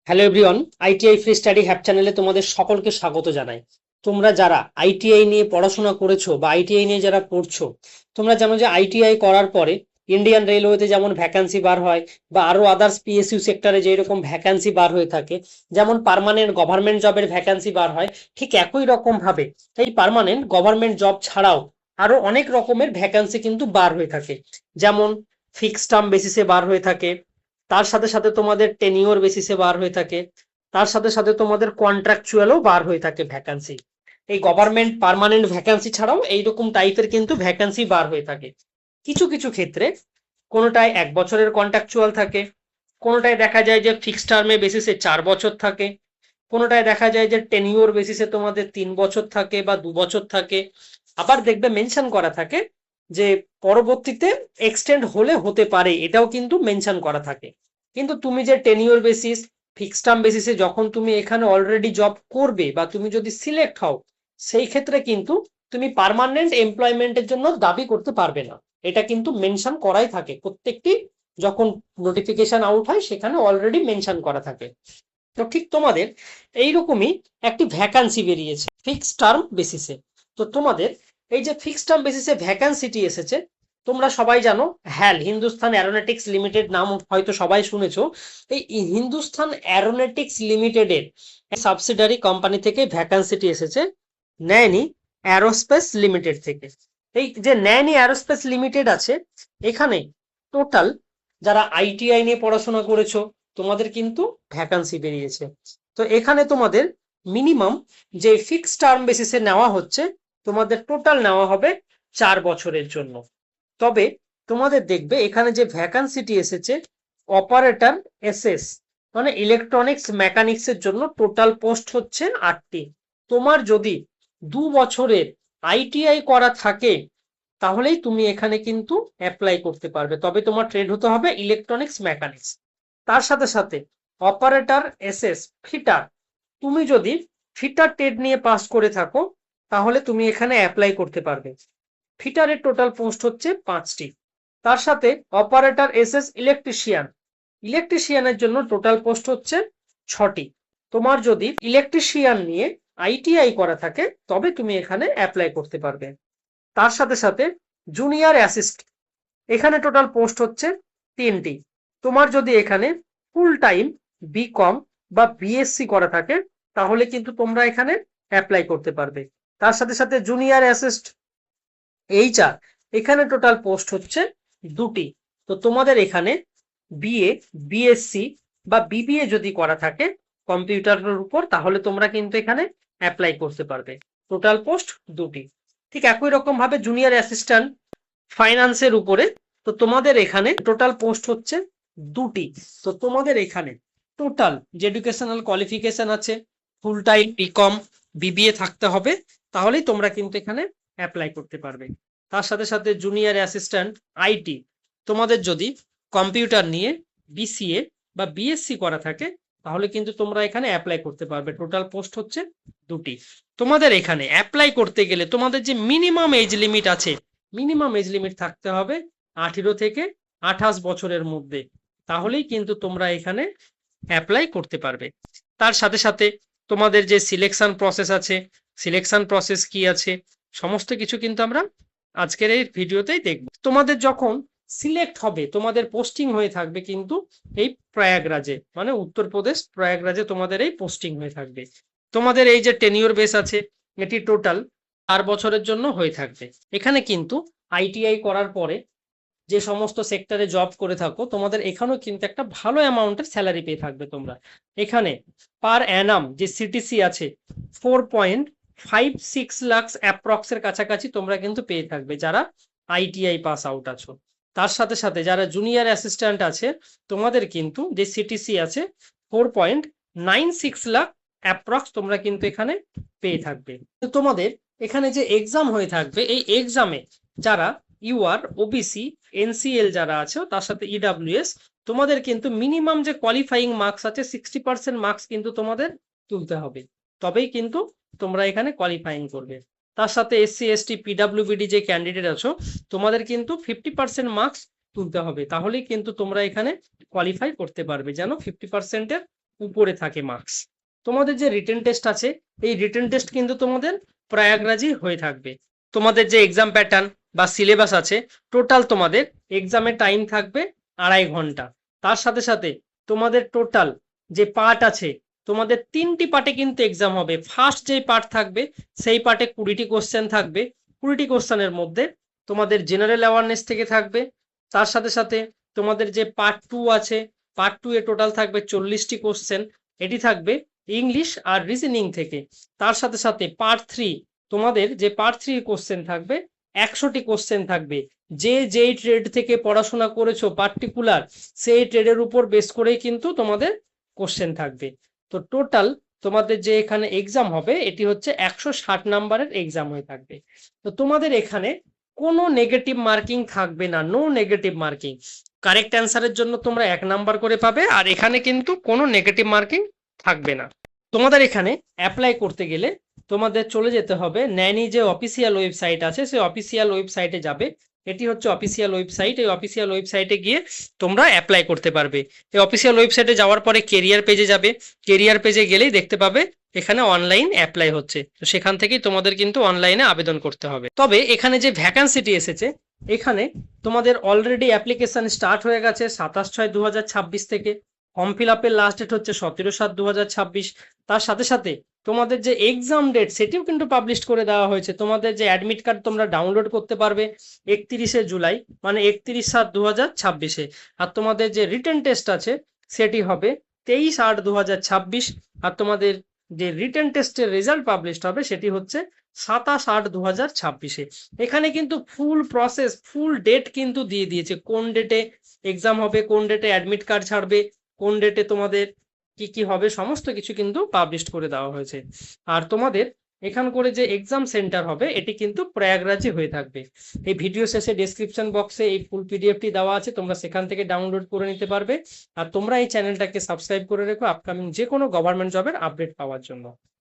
Hello everyone, ITI free study have চ্যানেলে তোমাদের সকলকে স্বাগত জানাই। তোমরা যারা আইটিআই নিয়ে পড়াশোনা করেছো বা আইটিআই নিয়ে যারা পড়ছো, তোমরা জানো যে আইটিআই করার পরে ইন্ডিয়ান রেলওয়েতে যেমন ভ্যাকান্সি বার হয় বা আরো আদার্স পিএসইউ সেক্টরে যেই রকম ভ্যাকান্সি বার হয়ে থাকে, যেমন পার্মানেন্ট গভর্নমেন্ট জবের ভ্যাকান্সি বার হয়, ঠিক একই রকম ভাবে এই পার্মানেন্ট গভর্নমেন্ট জব ছাড়াও আরো অনেক রকমের ভ্যাকান্সি কিন্তু বার হয়ে থাকে। যেমন ফিক্সড টার্ম বেসিসে বার হয়ে থাকে, তার সাথে সাথে তোমাদের টেনিওর বেসিসে বার হয়ে থাকে, তার সাথে সাথে তোমাদের কন্ট্রাকচুয়ালও বার হয়ে থাকে ভ্যাকান্সি। এই গভর্নমেন্ট পার্মানেন্ট ভ্যাকান্সি ছাড়াও এইরকম টাইপের কিন্তু ভ্যাকান্সি বার হয়ে থাকে। কিছু কিছু ক্ষেত্রে কোনোটায় 1 বছরের কন্ট্রাকচুয়াল থাকে, কোনোটায় দেখা যায় যে ফিক্সড টার্মে বেসিসে 4 বছর থাকে, কোনোটায় দেখা যায় যে টেনিওর বেসিসে তোমাদের 3 বছর থাকে বা 2 বছর থাকে। আবার দেখবে মেনশন করা থাকে যে পরবর্তীতে এক্সটেন্ড হলে হতে পারে, এটাও কিন্তু মেনশন করা থাকে। কিন্তু তুমি যে টেনিওর বেসিস ফিক্সড টার্ম বেসিসে যখন তুমি এখানে অলরেডি জব করবে বা তুমি যদি সিলেক্ট হও, সেই ক্ষেত্রে কিন্তু তুমি পার্মানেন্ট এমপ্লয়মেন্টের জন্য দাবি করতে পারবে না। এটা কিন্তু মেনশন করাই থাকে, প্রত্যেকটি যখন নোটিফিকেশন আউট হয় সেখানে অলরেডি মেনশন করা থাকে। তো ঠিক তোমাদের এইরকমই একটি ভ্যাকান্সি বেরিয়েছে ফিক্সড টার্ম বেসিসে। তো তোমাদের এই যে ফিক্সড টার্ম বেসিসে ভ্যাকান্সিটি এসেছে, তোমরা সবাই জানো হ্যাল হিন্দুস্তান অ্যারোনটিক্স লিমিটেড নাম হয়তো সবাই শুনেছো। এই হিন্দুস্তান অ্যারোনটিক্স লিমিটেডের সাবসিডারি কোম্পানি থেকে ভ্যাকান্সিটি এসেছে নয়নি অ্যারোস্পেস লিমিটেড থেকে। এই যে নয়নি অ্যারোস্পেস লিমিটেড আছে, এখানে টোটাল যারা আইটিআই নিয়ে পড়াশোনা করেছো তোমাদের কিন্তু ভ্যাকান্সি বেরিয়েছে। তো এখানে তোমাদের মিনিমাম যে ফিক্সড টার্ম বেসিসে নেওয়া হচ্ছে, তোমাদের টোটাল নেওয়া হবে 4 বছরের জন্য। তবে তোমাদের দেখবে এখানে যে ভ্যাকান্সিটি এসেছে অপারেটর এসএস মানে ইলেকট্রনিক্স মেকানিক্স এর জন্য টোটাল পোস্ট হচ্ছে 8টি। তোমার যদি 2 বছরের আইটিআই করা থাকে তাহলেই তুমি এখানে কিন্তু অ্যাপ্লাই করতে পারবে, তবে তোমার ট্রেড হতে হবে ইলেকট্রনিক্স মেকানিক্স। তার সাথে সাথে অপারেটর এসএস ফিটার, তুমি যদি ফিটার ট্রেড নিয়ে পাস করে থাকো তাহলে তুমি এখানে অ্যাপ্লাই করতে পারবে। ফিটারের টোটাল পোস্ট হচ্ছে 5টি। তার সাথে অপারেটর এসএস ইলেকট্রিশিয়ান, ইলেকট্রিশিয়ানের জন্য টোটাল পোস্ট হচ্ছে 6টি। তোমার যদি ইলেকট্রিশিয়ান নিয়ে আইটিআই করা থাকে তবে তুমি এখানে অ্যাপ্লাই করতে পারবে। তার সাথে সাথে জুনিয়র অ্যাসিস্ট, এখানে টোটাল পোস্ট হচ্ছে 3টি। তোমার যদি এখানে ফুল টাইম বিকম বা বিএসসি করা থাকে তাহলে কিন্তু তোমরা এখানে অ্যাপ্লাই করতে পারবে। তার সাথে সাথে জুনিয়র অ্যাসিস্ট এইচআর, এখানে টোটাল পোস্ট হচ্ছে 2টি। তো তোমাদের এখানে বিএ বিএসসি বা বিবিএ যদি করা থাকে কম্পিউটারের উপর তাহলে তোমরা কিন্তু এখানে অ্যাপ্লাই করতে পারবে। টোটাল পোস্ট 2টি। ঠিক একই রকম ভাবে জুনিয়র অ্যাসিস্ট্যান্ট ফাইন্যান্সের উপরে, তো তোমাদের এখানে টোটাল পোস্ট হচ্ছে 2টি। তো তোমাদের এখানে টোটাল যে এডুকেশনাল কোয়ালিফিকেশন আছে ফুল টাইম বিকম বিবিএ থাকতে হবে, তাহলেই তোমরা কিন্তু এখানে অ্যাপ্লাই করতে পারবে। তার সাথে সাথে জুনিয়র অ্যাসিস্ট্যান্ট আইটি, তোমাদের যদি কম্পিউটার নিয়ে বিসিএ বা বিএসসি করা থাকে তাহলে কিন্তু তোমরা এখানে অ্যাপ্লাই করতে পারবে। টোটাল পোস্ট হচ্ছে 2টি। তোমাদের এখানে অ্যাপ্লাই করতে গেলে তোমাদের যে মিনিমাম এজ লিমিট আছে, মিনিমাম এজ লিমিট থাকতে হবে 18 থেকে 28 বছরের মধ্যে, তাহলেই কিন্তু তোমরা এখানে অ্যাপ্লাই করতে পারবে। তার সাথে সাথে তোমাদের যে সিলেকশন প্রসেস আছে, সিলেকশন প্রসেস কি আছে সমস্ত কিছু কিন্তু আমরা আজকের এই ভিডিওতেই দেখব। তোমাদের যখন সিলেক্ট হবে তোমাদের পোস্টিং হয়ে থাকবে কিন্তু এই প্রয়াগরাজে, মানে উত্তরপ্রদেশ প্রয়াগরাজে তোমাদের এই পোস্টিং হয়ে থাকবে। তোমাদের এই যে টেনিওর বেস আছে এটি টোটাল 4 বছরের জন্য হয়ে থাকবে। এখানে কিন্তু আইটিআই করার পরে যে সমস্ত সেক্টরে জব করে থাকো তোমাদের এখানেও কিন্তু একটা ভালো অ্যামাউন্টের স্যালারি পেয়ে থাকবে তোমরা। এখানে পার অ্যানাম যে সিটিসি আছে 4.56 লাখ অ্যাপ্রক্সের কাছাকাছি তোমরা কিন্তু পেয়ে থাকবে যারা আইটিআই পাস আউট আছো। তার সাথে সাথে যারা জুনিয়র অ্যাসিস্ট্যান্ট আছে তোমাদের কিন্তু যে সিটিসি আছে 4.96 লাখ অ্যাপ্রক্স তোমরা কিন্তু এখানে পেয়ে থাকবে। তো তোমাদের এখানে যে এক্সাম হয়ে থাকবে এই এক্সামে যারা ইউআর ওবিসি এনসিএল যারা আছে তার সাথে ইডাব্লিউএস, তোমাদের কিন্তু মিনিমাম যে কোয়ালিফাইং মার্কস আছে 60% মার্কস কিন্তু তোমাদের তুলতে হবে, তবেই কিন্তু তোমরা এখানে কোয়ালিফাইং করবে। তার সাথে এসসি এসটি পিডাব্লিউবিডি যে ক্যান্ডিডেট আছো তোমাদের কিন্তু 50% মার্কস তুলতে হবে, তাহলেই কিন্তু তোমরা এখানে কোয়ালিফাই করতে পারবে। যেন 50%-এর উপরে থাকে মার্কস। তোমাদের যে রিটেন টেস্ট আছে, এই রিটেন টেস্ট কিন্তু তোমাদের প্রয়াগরাজই হয়ে থাকবে। তোমাদের যে এক্সাম প্যাটার্ন বা সিলেবাস আছে, টোটাল তোমাদের এক্সামের টাইম থাকবে 2.5 ঘন্টা। তার সাথে সাথে তোমাদের টোটাল যে পার্ট আছে, তোমাদের 3টি পার্টে কিন্তু এক্সাম হবে। ফার্স্ট যেই পার্ট থাকবে সেই পার্টে 20টি কোশ্চেন থাকবে। 20টি কোশ্চেনের মধ্যে তোমাদের জেনারেল অ্যাওয়ারনেস থেকে থাকবে। তার সাথে সাথে তোমাদের যে পার্ট 2 আছে, পার্ট 2 এ টোটাল থাকবে 40টি কোশ্চেন, এটি থাকবে ইংলিশ আর রিজনিং থেকে। তার সাথে সাথে পার্ট 3, তোমাদের যে পার্ট 3 কোশ্চেন থাকবে 100টি কোশ্চেন থাকবে। যে যেই ট্রেড থেকে পড়াশোনা করেছো পার্টিকুলার, সেই ট্রেডের উপর বেস করেই কিন্তু তোমাদের কোশ্চেন থাকবে। তো টোটাল তোমাদের যে এখানে এক্সাম হবে এটি হচ্ছে 160 নাম্বারের এক্সাম হয়ে থাকবে। তো তোমাদের এখানে কোনো নেগেটিভ মার্কিং থাকবে না, নো নেগেটিভ মার্কিং। কারেক্ট অ্যান্সারের জন্য তোমরা 1 নাম্বার করে পাবে, আর এখানে কিন্তু কোনো নেগেটিভ মার্কিং থাকবে না। তোমাদের এখানে অ্যাপ্লাই করতে গেলে তোমাদের চলে যেতে হবে ন্যানি যে অফিসিয়াল ওয়েবসাইট আছে, সেই অফিসিয়াল ওয়েবসাইটে যাবে। এটি হচ্ছে অফিসিয়াল ওয়েবসাইট। এই অফিসিয়াল ওয়েবসাইটে গিয়ে তোমরা অ্যাপ্লাই করতে পারবে। এই অফিসিয়াল ওয়েবসাইটে যাওয়ার পরে কেরিয়ার পেজে যাবে। কেরিয়ার পেজে গেলেই দেখতে পাবে এখানে অনলাইন অ্যাপ্লাই হচ্ছে। তো সেখান থেকেই তোমাদের কিন্তু অনলাইনে আবেদন করতে হবে। তবে এখানে যে ভ্যাকান্সিটি এসেছে, এখানে তোমাদের অলরেডি অ্যাপ্লিকেশন স্টার্ট হয়ে গেছে 27/6/2026 থেকে। ফর্ম ফিল আপের লাস্ট ডেট হচ্ছে 17/7/2026। তার সাথে সাথে তোমাদের যে এক্সাম ডেট সেটিও কিন্তু পাবলিশ করে দেওয়া হয়েছে। তোমাদের যে অ্যাডমিট কার্ড তোমরা ডাউনলোড করতে পারবে 31শে জুলাই, মানে 31/7/2026-এ। আর তোমাদের যে রিটেন টেস্ট আছে সেটি হবে 23/8/2026। আর তোমাদের যে রিটেন টেস্টের রেজাল্ট পাবলিশ হবে সেটি হচ্ছে 27/8/2026-এ। এখানে কিন্তু ফুল প্রসেস, ফুল ডেট কিন্তু দিয়ে দিয়েছে, কোন ডেটে এক্সাম হবে, কোন ডেটে অ্যাডমিট কার্ড ছাড়বে, কোন ডেটে তোমাদের কি কি হবে, সমস্ত কিছু কিন্তু পাবলিশ করে দেওয়া হয়েছে। আর তোমাদের এখান করে যে এক্সাম সেন্টার হবে এটি কিন্তু প্রয়াগরাজে হয়ে থাকবে। এই ভিডিও শেষে ডেসক্রিপশন বক্সে এই ফুল পিডিএফটি দেওয়া আছে, তোমরা সেখান থেকে ডাউনলোড করে নিতে পারবে। আর তোমরা এই চ্যানেলটাকে সাবস্ক্রাইব করে রেখো আপকামিং যে কোনো গভর্নমেন্ট জবের আপডেট পাওয়ার জন্য।